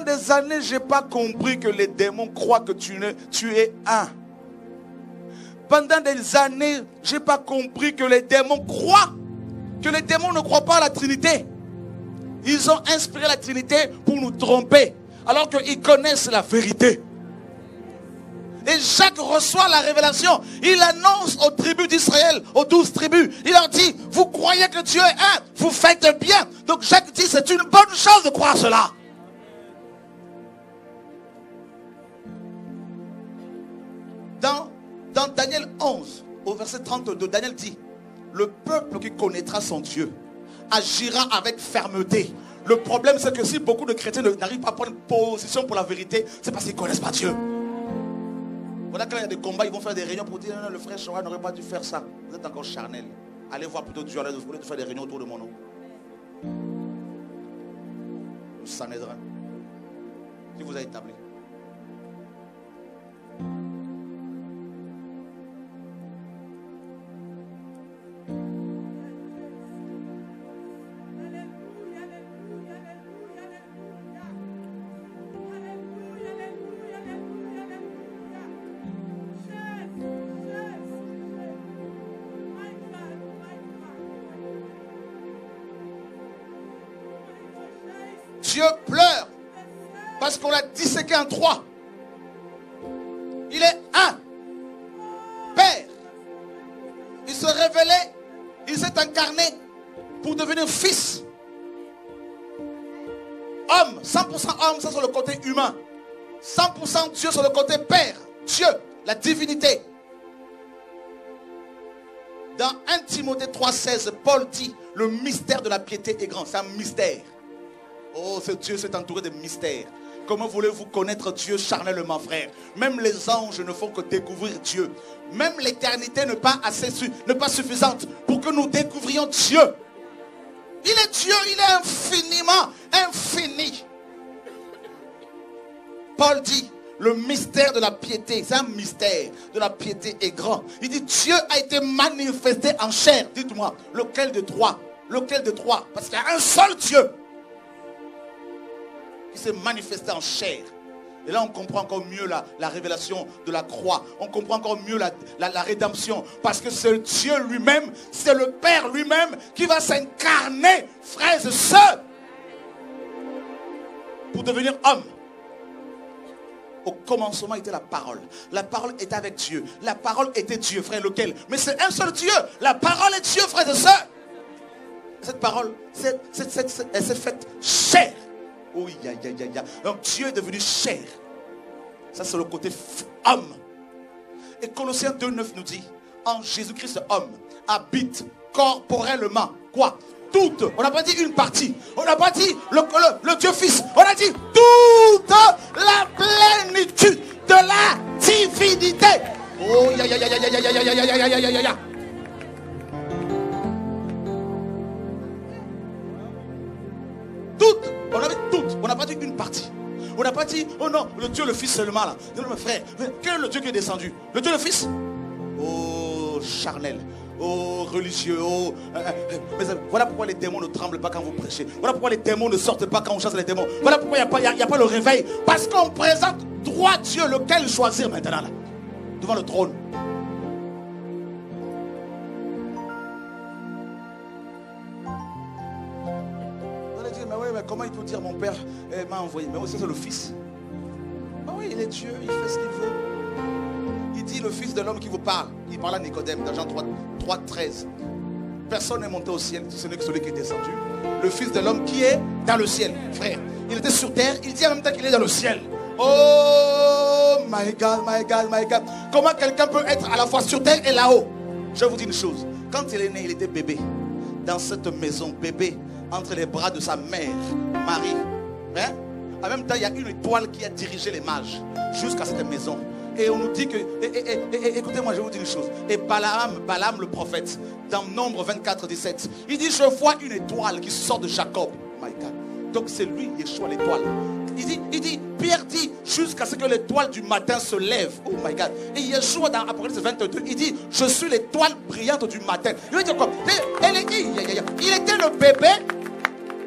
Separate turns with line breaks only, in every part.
des années, je n'ai pas compris que les démons croient que tu es un. Pendant des années, je n'ai pas compris que les démons croient, que les démons ne croient pas à la Trinité. Ils ont inspiré la Trinité pour nous tromper, alors qu'ils connaissent la vérité. Et Jacques reçoit la révélation. Il annonce aux tribus d'Israël, aux 12 tribus. Il leur dit, vous croyez que Dieu est un, vous faites bien. Donc Jacques dit, c'est une bonne chose de croire cela. Dans Daniel 11, au verset 32, Daniel dit, le peuple qui connaîtra son Dieu agira avec fermeté. Le problème, c'est que si beaucoup de chrétiens n'arrivent pas à prendre position pour la vérité, c'est parce qu'ils ne connaissent pas Dieu. Voilà, quand il y a des combats, ils vont faire des réunions pour dire, non, le frère Chora n'aurait pas dû faire ça. Vous êtes encore charnel. Allez voir plutôt Dieu, allez vous faire des réunions autour de mon nom. Le Sanhédrin, qui vous a établi. Dieu pleure parce qu'on l'a disséqué en trois. Il est un Père. Il se révélait, il s'est incarné pour devenir fils. Homme, 100% homme, ça sur le côté humain. 100% Dieu sur le côté Père. Dieu, la divinité. Dans 1 Timothée 3,16, Paul dit, le mystère de la piété est grand. C'est un mystère. Oh, ce Dieu s'est entouré de mystères. Comment voulez-vous connaître Dieu charnellement, frère? Même les anges ne font que découvrir Dieu. Même l'éternité n'est pas suffisante pour que nous découvrions Dieu. Il est Dieu, il est infiniment infini. Paul dit, le mystère de la piété, c'est un mystère de la piété est grand. Il dit, Dieu a été manifesté en chair. Dites-moi, lequel de trois? Lequel de trois? Parce qu'il y a un seul Dieu qui s'est manifesté en chair. Et là on comprend encore mieux la révélation de la croix. On comprend encore mieux la rédemption. Parce que c'est Dieu lui-même, c'est le Père lui-même qui va s'incarner, frères et sœurs, pour devenir homme. Au commencement était la parole. La parole était avec Dieu. La parole était Dieu, frère, lequel? Mais c'est un seul Dieu. La parole est Dieu, frères et sœurs. Cette parole, elle s'est faite chair. Oui, donc Dieu est devenu chair. Ça c'est le côté homme. Et Colossiens 2,9 nous dit, en Jésus-Christ homme habite corporellement quoi? Toute. On n'a pas dit une partie. On n'a pas dit le Dieu Fils. On a dit toute la plénitude de la divinité. Oh ya. Toute. On avait toute. On n'a pas dit une partie. On n'a pas dit, oh non, le Dieu le Fils seulement là. Non, mes frères, quel est le Dieu qui est descendu? Le Dieu le Fils? Oh, charnel. Oh, religieux. Oh, mais voilà pourquoi les démons ne tremblent pas quand vous prêchez. Voilà pourquoi les démons ne sortent pas quand on chasse les démons. Voilà pourquoi il n'y a pas le réveil. Parce qu'on présente droit Dieu, lequel choisir maintenant là, devant le trône. Mais comment il peut dire mon père m'a envoyé? Mais oui, c'est le Fils. Ah oui, il est Dieu, il fait ce qu'il veut. Il dit le Fils de l'homme qui vous parle. Il parle à Nicodème dans Jean 3,13. Personne n'est monté au ciel, ce n'est que celui qui est descendu. Le Fils de l'homme qui est dans le ciel, frère. Il était sur terre, il dit en même temps qu'il est dans le ciel. Oh my God, my God, my God. Comment quelqu'un peut être à la fois sur terre et là-haut? Je vous dis une chose. Quand il est né, il était bébé. Dans cette maison, bébé, entre les bras de sa mère, Marie. Hein? En même temps, il y a une étoile qui a dirigé les mages jusqu'à cette maison. Et on nous dit que, écoutez-moi, je vais vous dire une chose. Et Balaam le prophète, dans Nombre 24, 17, il dit, je vois une étoile qui sort de Jacob. Oh my God. Donc c'est lui, Yeshua, l'étoile. Il dit, Pierre dit, jusqu'à ce que l'étoile du matin se lève. Oh my God. Et Yeshua, dans Apocalypse 22, il dit, je suis l'étoile brillante du matin. Il veut dire quoi? Il était le bébé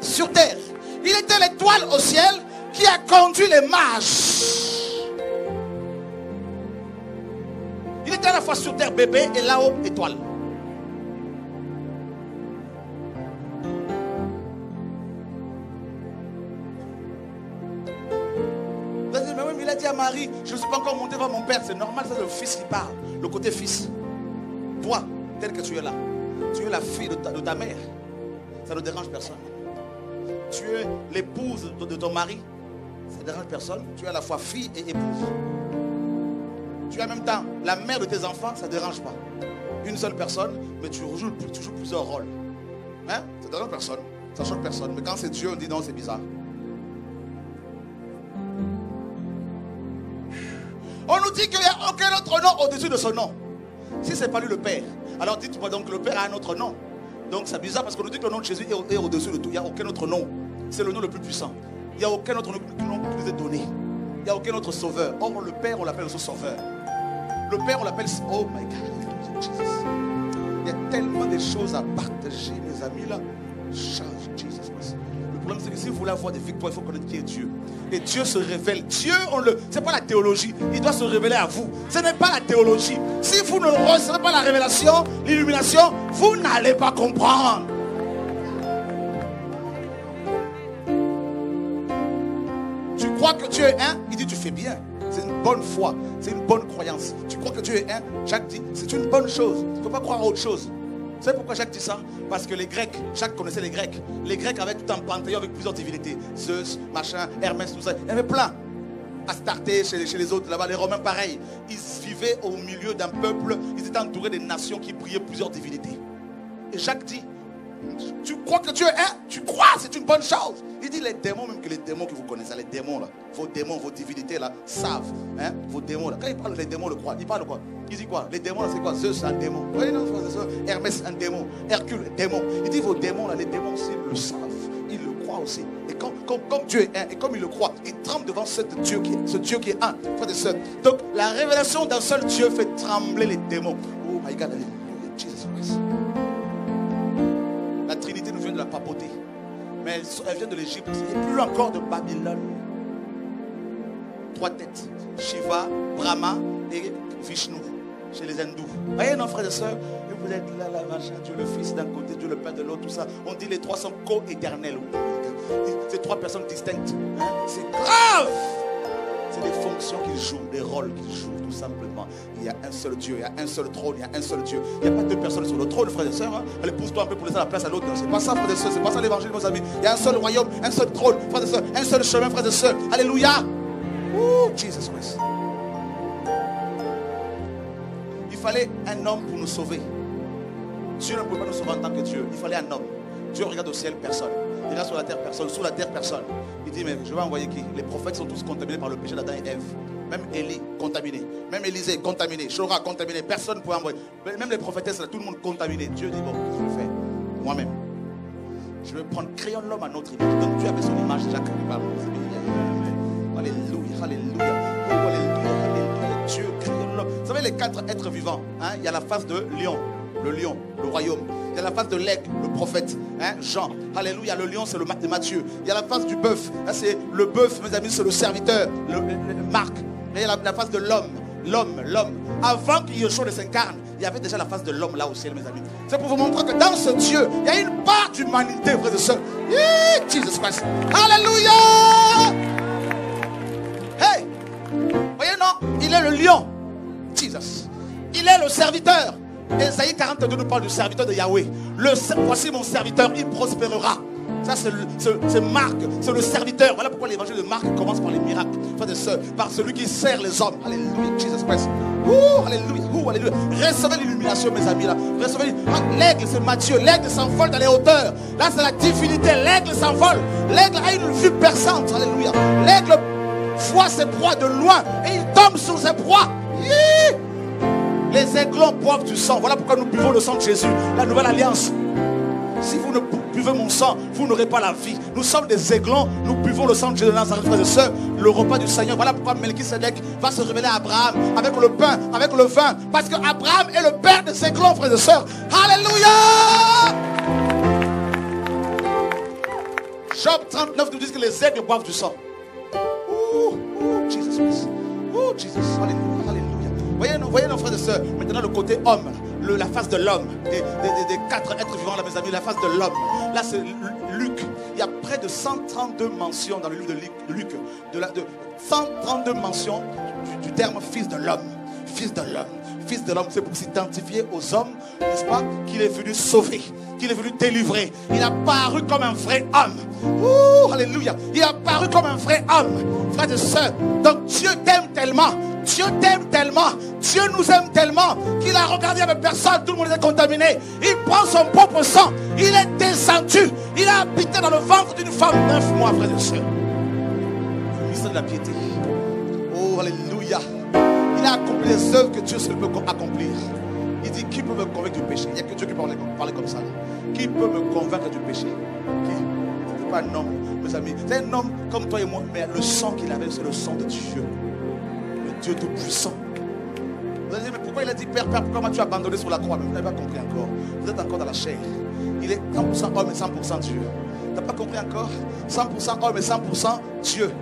sur terre. Il était l'étoile au ciel. qui a conduit les mages. Il était à la fois sur terre bébé et là-haut étoile. Mais oui, mais il a dit à Marie, je ne suis pas encore monté vers mon père. C'est normal, c'est le fils qui parle. Le côté fils. Toi, tel que tu es là, tu es la fille de ta mère. Ça ne dérange personne. Tu es l'épouse de ton mari. Ça ne dérange personne. Tu es à la fois fille et épouse. Tu es en même temps la mère de tes enfants. Ça ne dérange pas. Une seule personne, mais tu joues plusieurs rôles. Hein? Ça ne dérange personne. Ça ne choque personne. Mais quand c'est Dieu, on dit non, c'est bizarre. On nous dit qu'il n'y a aucun autre nom au-dessus de ce nom. Si ce n'est pas lui le Père, alors dites-moi donc que le Père a un autre nom. Donc c'est bizarre parce qu'on nous dit que le nom de Jésus est au-dessus de tout. Il n'y a aucun autre nom. C'est le nom le plus puissant. Il n'y a aucun autre nom qui nous est donné. Il n'y a aucun autre sauveur. Or le Père, on l'appelle aussi sauveur. Le Père, on l'appelle... Oh my God. Il y a tellement de choses à partager, mes amis, là. Jesus Christ. Le problème, c'est que si vous voulez avoir des victoires, il faut connaître qui est Dieu. Et Dieu se révèle. Dieu, c'est pas la théologie. Il doit se révéler à vous. Ce n'est pas la théologie. Si vous ne recevez pas la révélation, l'illumination, vous n'allez pas comprendre. Tu crois que Dieu est un, il dit tu fais bien. C'est une bonne foi, c'est une bonne croyance. Tu crois que Dieu est un, Jacques dit c'est une bonne chose. Il ne faut pas croire à autre chose. Vous savez pourquoi Jacques dit ça? Parce que les Grecs, Jacques connaissait les Grecs. Les Grecs avaient tout un panthéon avec plusieurs divinités. Zeus, machin, Hermès, tout ça. Il y avait plein. Astarté chez les autres là-bas, les Romains pareil. Ils vivaient au milieu d'un peuple, ils étaient entourés des nations qui priaient plusieurs divinités. Et Jacques dit, tu crois que Dieu est un? Tu crois, c'est une bonne chose. Il dit les démons, même que les démons que vous connaissez, les démons là, vos démons, vos divinités là, savent, hein, vos démons là. Quand il parle des démons, le croient. Il parle de quoi? Il dit quoi? Les démons là, c'est quoi? Zeus, c'est un démon. Oui, non, c'est ça. Hermès, un démon. Hercule, un démon. Il dit vos démons là, les démons aussi le savent. Ils le croient aussi. Et comme Dieu est un, et comme il le croit, il tremble devant ce Dieu qui est un. Frères et sœurs. Donc la révélation d'un seul Dieu fait trembler les démons. Oh my God, alléluia. Jesus Christ. La Trinité nous vient de la papauté. Mais elle vient de l'Égypte. Et plus encore de Babylone. 3 têtes. Shiva, Brahma et Vishnu. Chez les hindous. Voyez, nos frères et sœurs, et vous êtes là, machin, Dieu le Fils d'un côté, Dieu le Père de l'autre, tout ça. On dit les 3 sont co-éternels. C'est 3 personnes distinctes. Hein? C'est grave. C'est des fonctions qu'ils jouent, des rôles qu'ils jouent, tout simplement. Il y a un seul Dieu, il y a un seul trône, il y a un seul Dieu. Il n'y a pas 2 personnes sur le trône, frères et sœurs. Hein? Allez, pousse-toi un peu pour laisser la place à l'autre. C'est pas ça, frères et sœurs, c'est pas ça l'évangile, mes amis. Il y a un seul royaume, un seul trône, frères et sœurs, un seul chemin, frères et sœurs. Alléluia. Ouh, Jesus Christ. Il fallait un homme pour nous sauver. Dieu ne pouvait pas nous sauver en tant que Dieu. Il fallait un homme. Dieu regarde au ciel, personne. Il regarde sur la terre, personne. Sous la terre, personne. Il dit, mais je vais envoyer qui? Les prophètes sont tous contaminés par le péché d'Adam et Ève. Même Élie, contaminé. Même Élisée, contaminé. Shora, contaminé. Personne ne pouvait envoyer. Même les prophétesses, tout le monde contaminé. Dieu dit, bon, je vais le faire moi-même. Je vais prendre, créons l'homme à notre image. Donc Dieu avait son image, Jacques. Alléluia, alléluia. Oh, alléluia, alléluia. Dieu crée l'homme. Vous savez, les 4 êtres vivants, hein? Il y a la face de lion, le royaume. Il y a la face de l'aigle, le prophète, hein? Jean. Alléluia, le lion, c'est le Matthieu. Il y a la face du bœuf. Là, c'est le bœuf, mes amis, c'est le serviteur, le Marc. Et il y a la face de l'homme. Avant que Yeshua ne s'incarne, il y avait déjà la face de l'homme là au ciel, mes amis. C'est pour vous montrer que dans ce Dieu, il y a une part d'humanité, frères et sœurs. Jesus Christ. Alléluia. Hey, voyez, non, il est le lion. Jesus. Il est le serviteur. Ésaïe 42 nous parle du serviteur de Yahweh. Voici mon serviteur, il prospérera. Ça c'est Marc, c'est le serviteur. Voilà pourquoi l'évangile de Marc commence par les miracles, frères et sœurs, par celui qui sert les hommes. Alléluia, Jesus Christ. Alléluia, alléluia. Recevez l'illumination, mes amis là. Recevez l'aigle, c'est Matthieu. L'aigle s'envole dans les hauteurs. Là c'est la divinité. L'aigle s'envole. L'aigle a une vue perçante. Alléluia. L'aigle voit ses proies de loin et il tombe sur ses proies. Les aiglons boivent du sang. Voilà pourquoi nous buvons le sang de Jésus, la nouvelle alliance. Si vous ne buvez mon sang, vous n'aurez pas la vie. Nous sommes des aiglons, nous buvons le sang de Jésus de Nazareth, frères et sœurs, le repas du Seigneur. Voilà pourquoi Melchisedec va se révéler à Abraham avec le pain, avec le vin. Parce que Abraham est le père des aiglons, frères et sœurs. Alléluia. Job 39 nous dit que les aigles boivent du sang. Oh, Jésus, alléluia, alléluia. Voyez nos frères et sœurs, maintenant le côté homme, la face de l'homme, des 4 êtres vivants là, mes amis, la face de l'homme. Là, c'est Luc. Il y a près de 132 mentions dans le livre de Luc, de 132 mentions du terme fils de l'homme. Fils de l'homme. Fils de l'homme, c'est pour s'identifier aux hommes, n'est-ce pas, qu'il est venu sauver, qu'il est venu délivrer. Il a paru comme un vrai homme. Ouh, alléluia. Il a paru comme un vrai homme. Frères et sœurs, donc Dieu t'aime tellement. Dieu t'aime tellement. Dieu nous aime tellement qu'il a regardé avec personne. Tout le monde était contaminé. Il prend son propre sang. Il est descendu. Il a habité dans le ventre d'une femme 9 mois, frères et sœurs. Le ministère de la piété. Oh, alléluia. Il a accompli les œuvres que Dieu seul peut accomplir. Il dit, qui peut me convaincre du péché? Il n'y a que Dieu qui peut parler comme ça. Qui peut me convaincre du péché? Qui? Ce n'est pas un homme, mes amis. C'est un homme comme toi et moi, mais le sang qu'il avait, c'est le sang de Dieu. Le Dieu tout-puissant. Vous allez dire, mais pourquoi il a dit, Père, pourquoi m'as-tu abandonné sur la croix? Mais vous n'avez pas compris encore. Vous êtes encore dans la chair. Il est 100% homme et 100% Dieu. Tu n'as pas compris encore? 100% homme et 100% Dieu.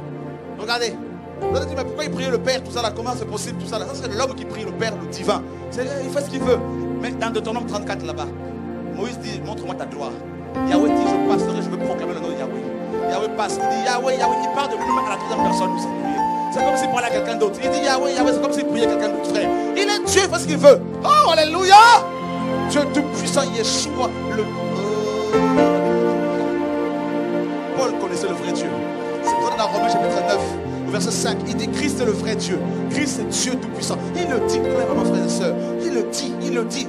Regardez. Vous allez dire, mais pourquoi il priait le Père, tout ça là? Comment c'est possible, tout ça là? Ça, c'est l'homme qui prie le Père, le divin. Il fait ce qu'il veut. Mais dans Deutéronome 34 là-bas, Moïse dit, montre-moi ta gloire. Yahweh dit, je passerai, je vais proclamer le nom de Yahweh. Yahweh passe, il dit Yahweh, il parle de lui-même à la troisième personne. C'est comme s'il parlait à quelqu'un d'autre. Il dit Yahweh, c'est comme s'il priait quelqu'un d'autre, frère. Il est Dieu, il fait ce qu'il veut. Oh, alléluia! Dieu tout-puissant, Yeshua, Paul connaissait le vrai Dieu. C'est pour ça dans Romains chapitre 9. Verset 5, il dit Christ est le vrai Dieu. Christ est Dieu tout-puissant. Il le dit clairement, frères et sœurs. Il le dit.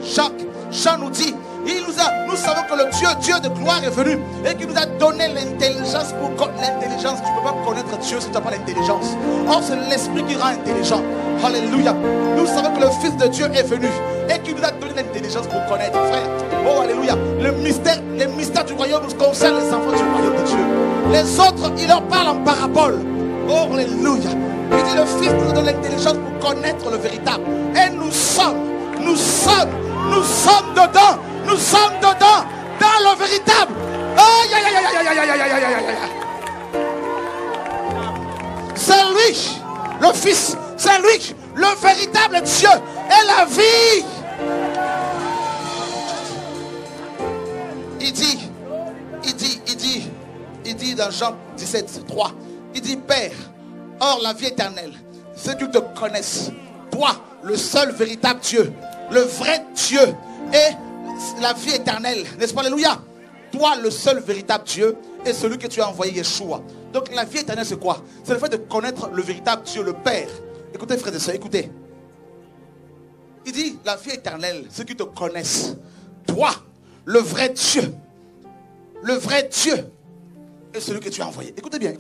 Jean nous dit, nous savons que le Dieu de gloire est venu et qu'il nous a donné l'intelligence pour l'intelligence. Tu ne peux pas connaître Dieu si tu n'as pas l'intelligence. Or, c'est l'esprit qui rend intelligent. Alléluia. Nous savons que le Fils de Dieu est venu et qu'il nous a donné l'intelligence pour connaître, frère. Oh, alléluia. Les mystères du royaume concernent les enfants du royaume de Dieu. Les autres, il leur parle en parabole. Oh, alléluia. Il dit le Fils nous donne l'intelligence pour connaître le véritable. Et nous sommes dedans. Nous sommes dedans, dans le véritable. Aïe, aïe, aïe, aïe, aïe, aïe, aïe, aïe, aïe. C'est lui, le Fils. C'est lui, le véritable Dieu et la vie. Il dit dans Jean 17, 3. Il dit, Père, or la vie éternelle, ceux qui te connaissent, toi, le seul véritable Dieu, le vrai Dieu, et la vie éternelle, n'est-ce pas, alléluia? Toi, le seul véritable Dieu, et celui que tu as envoyé, Yeshua. Donc la vie éternelle, c'est quoi? C'est le fait de connaître le véritable Dieu, le Père. Écoutez, frères et sœurs, écoutez. Il dit, la vie éternelle, ceux qui te connaissent, toi, le vrai Dieu, et celui que tu as envoyé. Écoutez bien.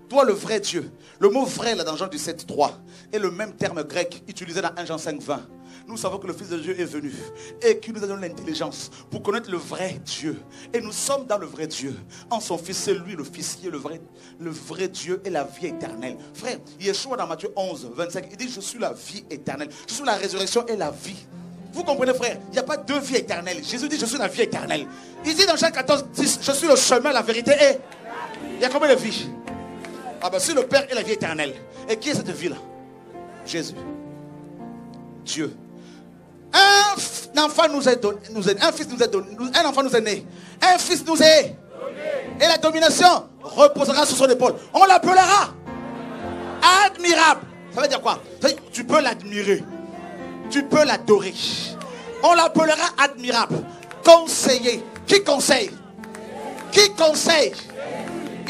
Toi, le vrai Dieu. Le mot vrai, là, dans Jean 17, 3, est le même terme grec utilisé dans 1 Jean 5, 20. Nous savons que le Fils de Dieu est venu et qu'il nous a donné l'intelligence pour connaître le vrai Dieu. Et nous sommes dans le vrai Dieu. En son Fils, c'est lui le Fils qui est le vrai Dieu et la vie éternelle. Frère, Yeshua dans Matthieu 11, 25, il dit, je suis la vie éternelle. Je suis la résurrection et la vie. Vous comprenez, frère? Il n'y a pas deux vies éternelles. Jésus dit, je suis la vie éternelle. Il dit dans Jean 14, 10, je suis le chemin, la vérité et... Il y a combien de vies? Ah ben si le Père est la vie éternelle. Et qui est cette vie-là? Jésus. Dieu. Un enfant nous est donné. Un fils nous est donné. Un enfant nous est né. Un fils nous est donné. Et la domination reposera sur son épaule. On l'appellera admirable. Ça veut dire quoi? Tu peux l'admirer. Tu peux l'adorer. On l'appellera admirable. Conseiller. Qui conseille? Qui conseille?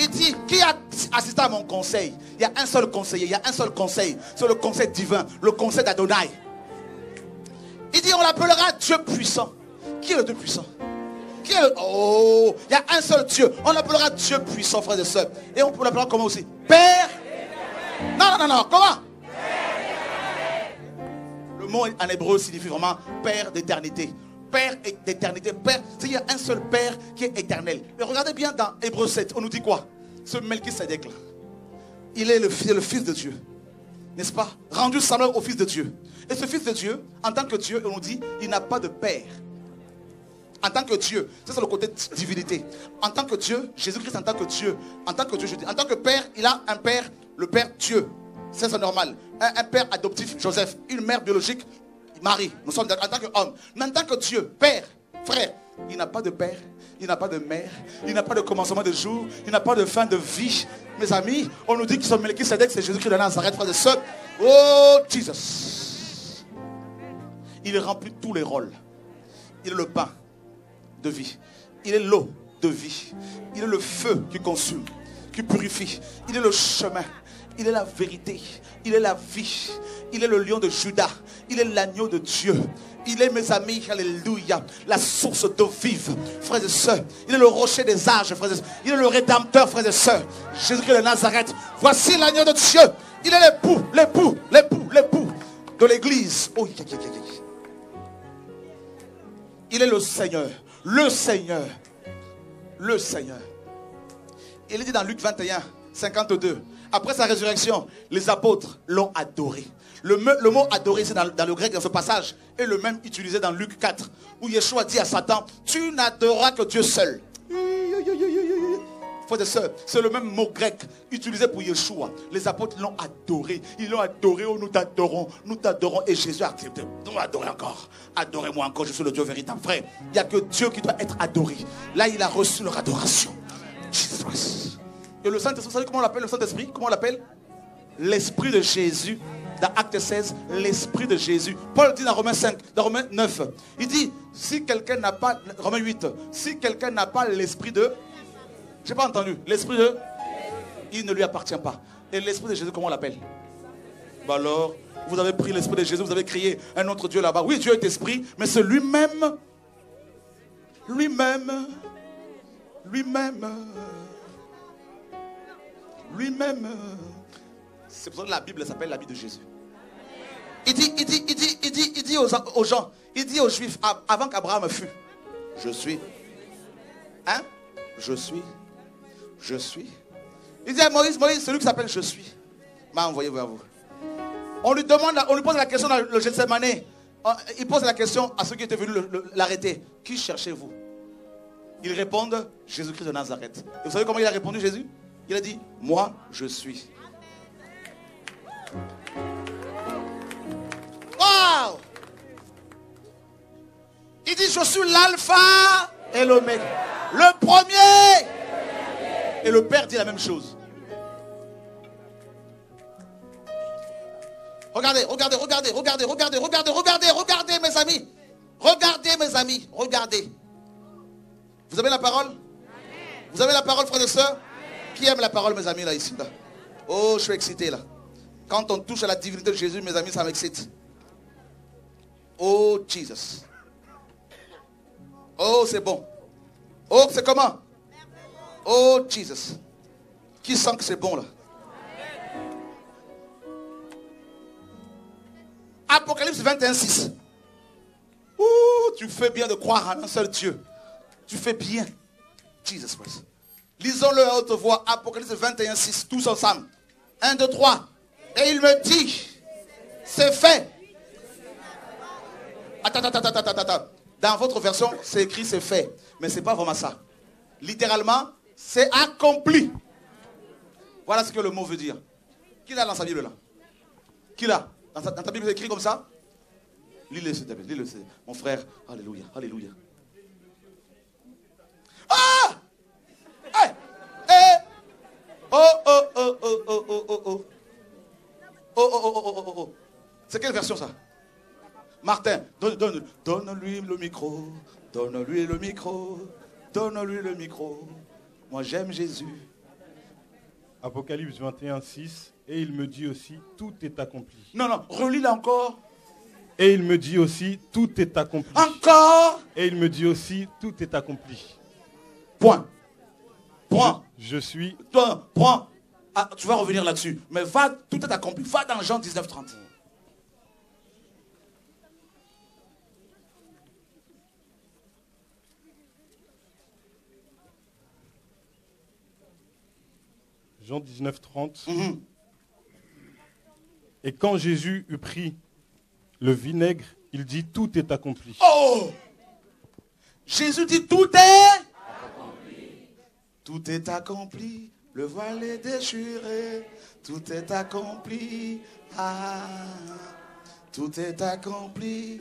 Il dit, qui a assisté à mon conseil? Il y a un seul conseiller, il y a un seul conseil. C'est le conseil divin, le conseil d'Adonai. Il dit, on l'appellera Dieu puissant. Qui est le Dieu puissant? Oh, il y a un seul Dieu. On l'appellera Dieu puissant, frères et sœurs. Et on peut l'appeler comment aussi? Père. Non, comment? Le mot en hébreu signifie vraiment Père d'éternité. Père d'éternité, Père, il y a un seul Père qui est éternel. Mais regardez bien dans Hébreux 7, on nous dit quoi? Ce Melchisédek là, il est le Fils de Dieu, n'est-ce pas? Rendu semblable au Fils de Dieu. Et ce Fils de Dieu, en tant que Dieu, on nous dit, il n'a pas de Père. En tant que Dieu, ça c'est le côté divinité. En tant que Dieu, Jésus-Christ en tant que Dieu, je dis, en tant que Père, il a un Père, le Père Dieu. C'est normal. Un père adoptif, Joseph. Une mère biologique, Marie. Nous sommes en tant qu'homme. Mais en tant que Dieu, père, frère, il n'a pas de père, il n'a pas de mère, il n'a pas de commencement de jour, il n'a pas de fin de vie. Mes amis, on nous dit que son Melchisedec, c'est Jésus-Christ de Nazareth, frères et sœurs. Oh, Jesus. Il remplit tous les rôles. Il est le pain de vie. Il est l'eau de vie. Il est le feu qui consume, qui purifie. Il est le chemin. Il est la vérité. Il est la vie. Il est le lion de Juda. Il est l'agneau de Dieu. Il est, mes amis, alléluia, la source d'eau vive, frères et sœurs. Il est le rocher des âges, frères et sœurs. Il est le rédempteur, frères et sœurs. Jésus-Christ de Nazareth. Voici l'agneau de Dieu. Il est l'époux de l'église. Oh, il est le Seigneur. Le Seigneur. Le Seigneur. Il est dit dans Luc 21, 52. Après sa résurrection, les apôtres l'ont adoré. Le mot adorer, c'est dans le grec, dans ce passage, est le même utilisé dans Luc 4, où Yeshua dit à Satan, tu n'adoreras que Dieu seul. Frères et sœurs, c'est le même mot grec utilisé pour Yeshua. Les apôtres l'ont adoré. Ils l'ont adoré. Oh, nous t'adorons. Nous t'adorons. Et Jésus a accepté. Nous adorez encore. Adorez-moi encore. Je suis le Dieu véritable. Frère, il n'y a que Dieu qui doit être adoré. Là, il a reçu leur adoration. Jesus. Et le Saint-Esprit, vous savez comment on l'appelle le Saint-Esprit? Comment on l'appelle? L'Esprit de Jésus. Dans Acte 16, l'Esprit de Jésus. Paul dit dans Romains 5, dans Romains 9, il dit, si quelqu'un n'a pas, Romains 8, si quelqu'un n'a pas l'Esprit de, j'ai pas entendu, l'Esprit de, il ne lui appartient pas. Et l'Esprit de Jésus, comment on l'appelle? Bah alors, vous avez pris l'Esprit de Jésus, vous avez créé un autre Dieu là-bas. Oui, Dieu est Esprit, mais c'est lui-même, lui-même, c'est pour ça que la Bible s'appelle la Bible de Jésus. Il dit aux gens, il dit aux Juifs, avant qu'Abraham fût, je suis. Hein? Je suis. Il dit à Moïse, celui qui s'appelle je suis, m'a envoyé vers vous. On lui pose la question dans le Gethsemane. Il pose la question à ceux qui étaient venus l'arrêter. Qui cherchez-vous? Ils répondent, Jésus-Christ de Nazareth. Et vous savez comment il a répondu, Jésus? Il a dit, moi, je suis. Wow! Il dit, je suis l'alpha et l'oméga. Le premier. Et le Père dit la même chose. Regardez, mes amis. Regardez. Vous avez la parole? Vous avez la parole, frères et sœurs? Qui aime la parole, mes amis, là, ici, là? Oh, je suis excité, là. Quand on touche à la divinité de Jésus, mes amis, ça m'excite. Oh, Jesus. Oh, c'est bon. Oh, c'est comment? Oh, Jesus. Qui sent que c'est bon, là? Apocalypse 21, 6. Ouh, tu fais bien de croire en un seul Dieu. Tu fais bien. Jesus Christ. Lisons-le à haute voix. Apocalypse 21, 6. Tous ensemble. 1, 2, 3. Et il me dit, c'est fait. Attends. Dans votre version, c'est écrit c'est fait. Mais ce n'est pas vraiment ça. Littéralement, c'est accompli. Voilà ce que le mot veut dire. Qui l'a dans sa Bible là? Qui l'a? Dans ta Bible, c'est écrit comme ça? Lis-le, s'il te plaît. Lis-le, mon frère. Alléluia. Ah! Hey! Hey! Oh. C'est quelle version ça? Martin, donne-lui le micro. Donne-lui le micro. Moi j'aime Jésus.
Apocalypse 21, 6. Et il me dit aussi, tout est accompli.
Non, relis-la encore.
Et il me dit aussi, tout est accompli.
Encore.
Et il me dit aussi, tout est accompli.
Point.
Je suis.
Point. Ah, tu vas revenir là-dessus. Mais va, tout est accompli. Va dans Jean 19, 30.
Jean 19, 30. Et quand Jésus eut pris le vinaigre, il dit, tout est accompli.
Oh! Jésus dit, tout est accompli. Tout est accompli. Le voile est déchiré, tout est accompli. Ah, tout est accompli.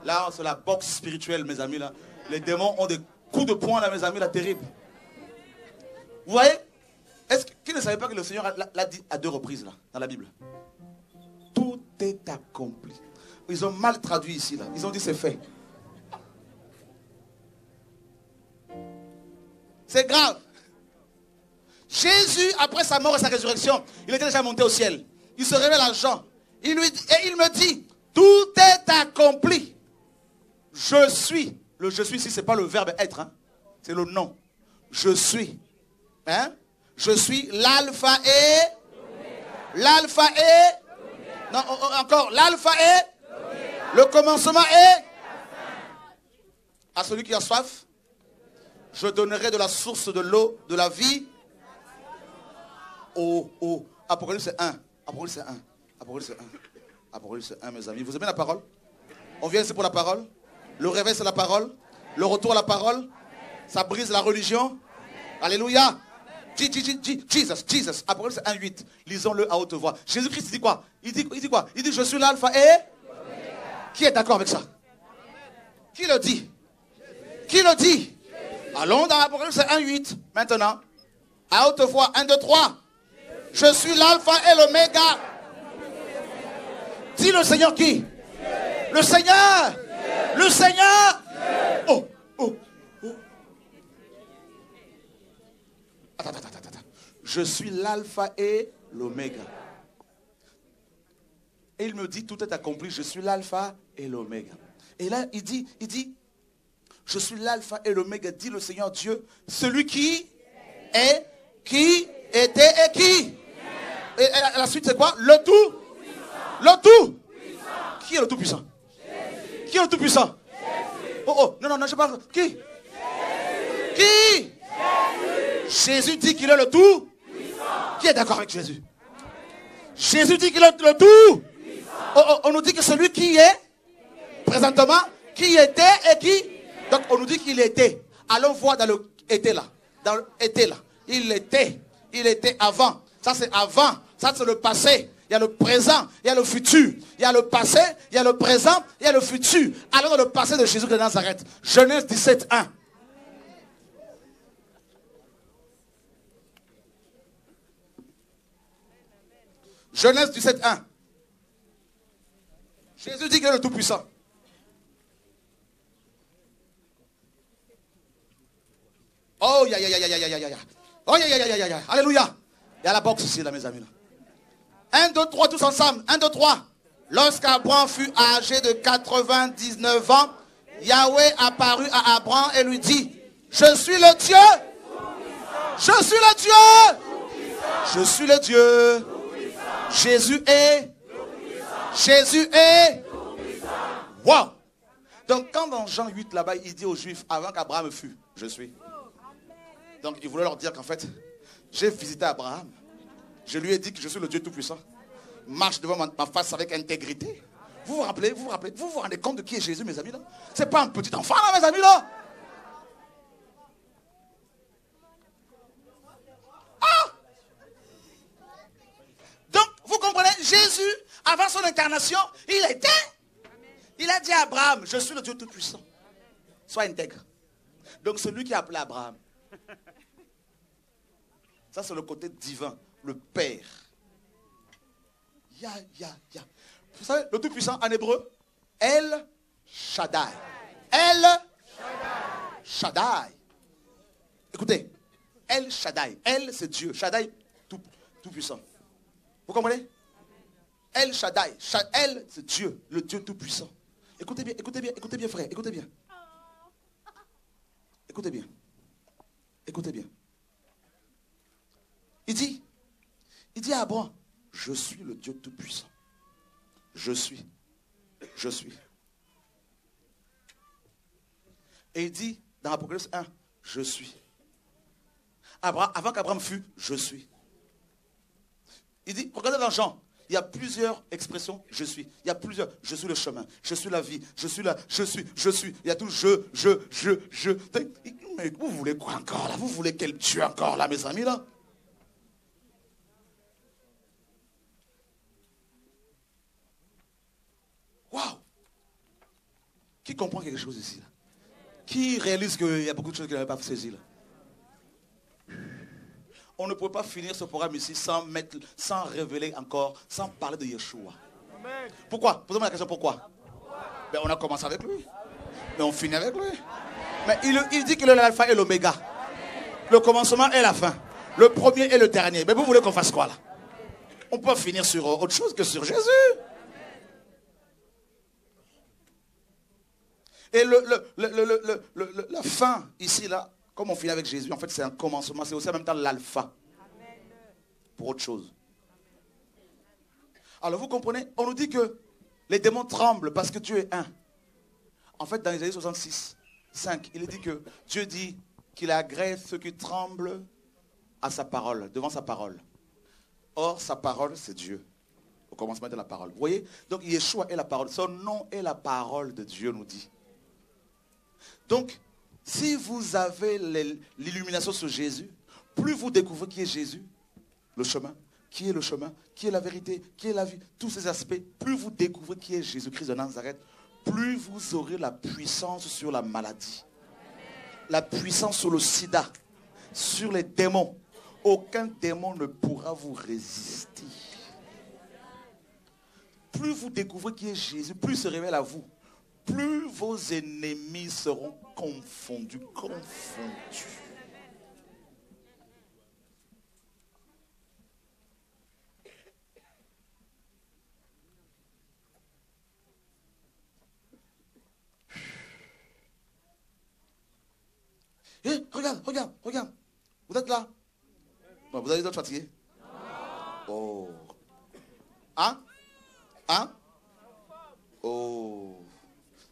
Là, c'est la boxe spirituelle, mes amis. Là. Les démons ont des coups de poing, là, mes amis, là, terribles. Vous voyez? Qui ne savait pas que le Seigneur l'a dit à 2 reprises, là, dans la Bible? Tout est accompli. Ils ont mal traduit ici, là. Ils ont dit c'est fait. C'est grave. Jésus, après sa mort et sa résurrection, il était déjà monté au ciel. Il se révèle à Jean. Il me dit, tout est accompli. Je suis. Le je suis ici, ce n'est pas le verbe être. Hein? C'est le nom. Je suis. Hein? Je suis l'alpha et... L'alpha et... Non, encore. L'alpha et... Le commencement est... À celui qui a soif, je donnerai de la source de l'eau, de la vie. Oh. Apocalypse 1. Apocalypse 1. Apocalypse 1. Apocalypse 1, mes amis. Vous aimez la parole? On vient ici pour la parole. Le réveil, c'est la parole. Le retour à la parole. Ça brise la religion. Alléluia. Jesus. Apocalypse 1, 8. Lisons-le à haute voix. Jésus-Christ dit quoi? Il dit quoi? Il dit je suis l'alpha et... Qui est d'accord avec ça? Qui le dit? Qui le dit? Allons dans Apocalypse 1, 8. Maintenant. À haute voix. 1, 2, 3. Je suis l'alpha et l'oméga. Dis le Seigneur qui? Le Seigneur. Le Seigneur. Oh. Attends. Je suis l'alpha et l'oméga. Et il me dit, tout est accompli. Je suis l'alpha et l'oméga. Et là, il dit, je suis l'alpha et l'oméga, dit le Seigneur Dieu, celui qui est, qui était et qui. Et la suite, c'est quoi? Le tout. Le tout. Qui est le tout puissant? Qui est le tout puissant? Oh, non, je parle. Qui? Qui? Jésus dit qu'il est le tout. Qui est d'accord avec Jésus? Jésus dit qu'il est le tout. On nous dit que celui qui est, présentement, qui était et qui. Donc on nous dit qu'il était. Allons voir dans le était là. Dans le était là. Il était avant. Ça c'est avant. Ça c'est le passé. Il y a le présent, il y a le futur. Il y a le passé, il y a le présent, il y a le futur. Allons dans le passé de Jésus de Nazareth. Genèse 17, 1. Genèse 17, 1. Jésus dit qu'il est le Tout-Puissant. Oh, ya. Oh, ya. Alléluia. Il y a la boxe ici, là, mes amis. Là. 1, 2, 3, tous ensemble. 1, 2, 3. Lorsqu'Abraham fut âgé de 99 ans, Yahweh apparut à Abraham et lui dit, je suis le Dieu. Je suis le Dieu. Je suis le Dieu. Jésus est. Jésus est. Wow. Donc quand dans Jean 8 là-bas, il dit aux Juifs, avant qu'Abraham fût, je suis. Donc il voulait leur dire qu'en fait, j'ai visité Abraham. Je lui ai dit que je suis le Dieu Tout-Puissant. Marche devant ma face avec intégrité. Vous vous rappelez, vous vous rendez compte de qui est Jésus, mes amis là? C'est pas un petit enfant là, mes amis là. Ah! Donc, vous comprenez, Jésus, avant son incarnation, il a dit à Abraham, je suis le Dieu Tout-Puissant. Sois intègre. Donc celui qui a appelé Abraham, ça c'est le côté divin, le Père. Ya. Vous savez, le Tout-Puissant en hébreu, El Shaddai. El Shaddai. Écoutez, El Shaddai. El c'est Dieu, Shaddai Tout-Puissant. Vous comprenez? El Shaddai. El c'est Dieu, le Dieu Tout-Puissant. Écoutez bien frère, écoutez bien. Écoutez bien. Il dit à Abraham, je suis le Dieu Tout-Puissant. Je suis. Et il dit dans Apocalypse 1, je suis. Avant qu'Abraham fût, je suis. Il dit, regardez dans Jean, Il y a plusieurs expressions, je suis. Il y a plusieurs, je suis le chemin, je suis la vie, je suis là, je suis. Il y a tout je. Mais vous voulez quoi encore là? Vous voulez quel Dieu encore là, mes amis là? Waouh! Qui comprend quelque chose ici là? Qui réalise qu'il y a beaucoup de choses qu'il n'avait pas saisies là? On ne peut pas finir ce programme ici sans révéler encore, sans parler de Yeshua. Amen. Pourquoi? Posez-moi la question, pourquoi? Ben, on a commencé avec lui. Mais on finit avec lui. Mais il dit qu'il est l'alpha et l'oméga. Le commencement et la fin. Le premier et le dernier. Mais vous voulez qu'on fasse quoi là? On peut finir sur autre chose que sur Jésus. Et la fin ici là, comme on finit avec Jésus, en fait c'est un commencement, c'est aussi en même temps l'alpha. Pour autre chose. Alors vous comprenez, on nous dit que les démons tremblent parce que Dieu est un. En fait dans Isaïe 66, 5, il est dit que Dieu dit qu'il agrée ceux qui tremblent à sa parole, devant sa parole. Or sa parole c'est Dieu. Au commencement de la parole. Vous voyez, donc Yeshua est la parole. Son nom est la parole de Dieu, nous dit. Donc, si vous avez l'illumination sur Jésus, plus vous découvrez qui est Jésus, le chemin, qui est la vérité, qui est la vie, tous ces aspects, plus vous découvrez qui est Jésus-Christ de Nazareth, plus vous aurez la puissance sur la maladie, la puissance sur le sida, sur les démons. Aucun démon ne pourra vous résister. Plus vous découvrez qui est Jésus, plus il se révèle à vous. Plus vos ennemis seront confondus. Hey, regarde. Vous êtes là? Non, vous avez d'autres fatigués? Oh. Hein? Oh.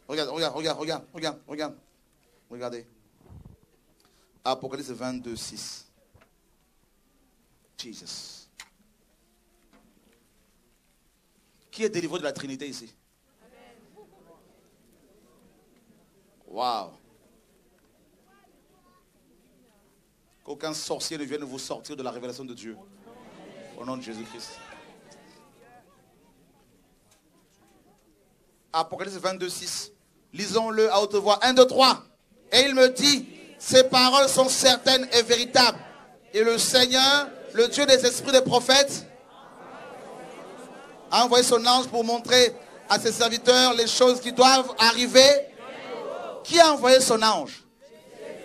Regarde. Regardez. Apocalypse 22, 6. Jesus. Qui est délivré de la Trinité ici? Waouh. Qu'aucun sorcier ne vienne vous sortir de la révélation de Dieu. Au nom de Jésus-Christ. Apocalypse 22, 6. Lisons-le à haute voix. 1, 2, 3. Et il me dit, ces paroles sont certaines et véritables. Et le Seigneur, le Dieu des esprits des prophètes, a envoyé son ange pour montrer à ses serviteurs les choses qui doivent arriver. Qui a envoyé son ange?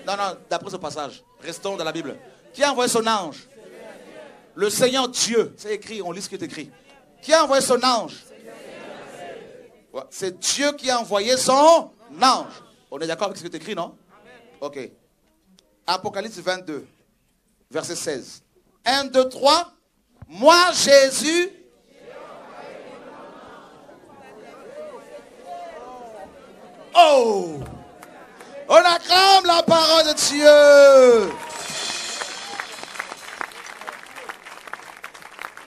Non, d'après ce passage. Restons dans la Bible. Qui a envoyé son ange? Le Seigneur Dieu. C'est écrit, on lit ce qui est écrit. Qui a envoyé son ange? C'est Dieu qui a envoyé son ange. On est d'accord avec ce qui est écrit, non? Ok. Apocalypse 22, verset 16. 1, 2, 3. Moi, Jésus. Oh! On acclame la parole de Dieu.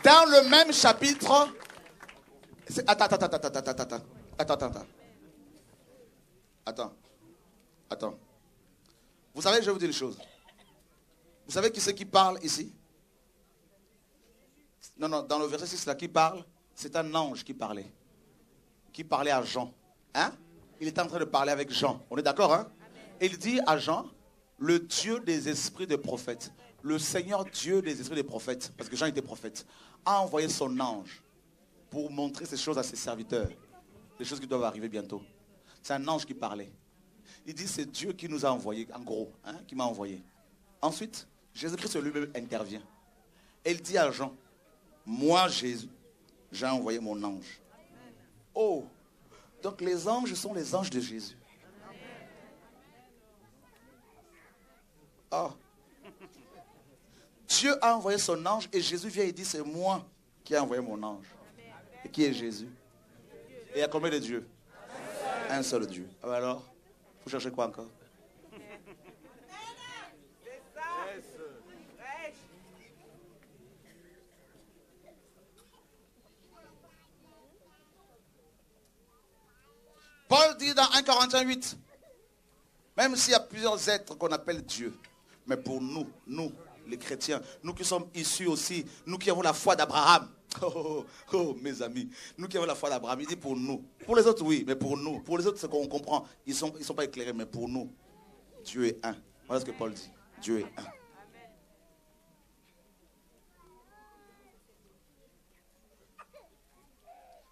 Dans le même chapitre. Attends. Vous savez, je vais vous dire une chose. Vous savez qui c'est qui parle ici? Non, dans le verset 6 là, qui parle? C'est un ange qui parlait. Qui parlait à Jean. Hein? Il était en train de parler avec Jean. On est d'accord, hein? Et il dit à Jean, le Dieu des esprits des prophètes, le Seigneur Dieu des esprits des prophètes, parce que Jean était prophète, a envoyé son ange pour montrer ces choses à ses serviteurs. Les choses qui doivent arriver bientôt. C'est un ange qui parlait. Il dit, c'est Dieu qui nous a envoyés, en gros, hein, qui m'a envoyé. Ensuite, Jésus-Christ lui-même intervient. Et il dit à Jean, moi Jésus, j'ai envoyé mon ange. Oh, donc les anges sont les anges de Jésus. Oh. Dieu a envoyé son ange et Jésus vient et dit, c'est moi qui ai envoyé mon ange. Et qui est Jésus? Et il y a combien de dieux? Un seul Dieu. Alors, vous cherchez quoi encore? dans 1 Corinthiens 8. Même s'il y a plusieurs êtres qu'on appelle Dieu, mais pour nous, les chrétiens, nous qui sommes issus aussi, nous qui avons la foi d'Abraham, mes amis, nous qui avons la foi d'Abraham, il dit pour nous. Pour les autres, oui, mais pour nous. Pour les autres, c'est qu'on comprend. Ils sont pas éclairés, mais pour nous, Dieu est un. Voilà ce que Paul dit. Dieu est un.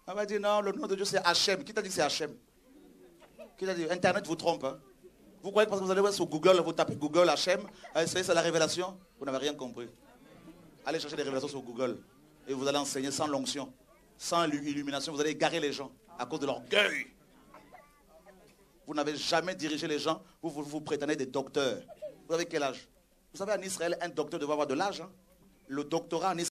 On va dire non, le nom de Dieu c'est Hachem. Qui t'a dit que c'est Hachem? Qui t'a dit? Internet vous trompe. Hein? Vous croyez que parce que vous allez voir sur Google, vous tapez Google Hachem, c'est la révélation? Vous n'avez rien compris. Allez chercher des révélations sur Google et vous allez enseigner sans l'onction, sans illumination. Vous allez égarer les gens à cause de l'orgueil. Vous n'avez jamais dirigé les gens, vous prétendez des docteurs. Vous avez quel âge? Vous savez, en Israël, un docteur devait avoir de l'âge. Hein? Le doctorat en Israël.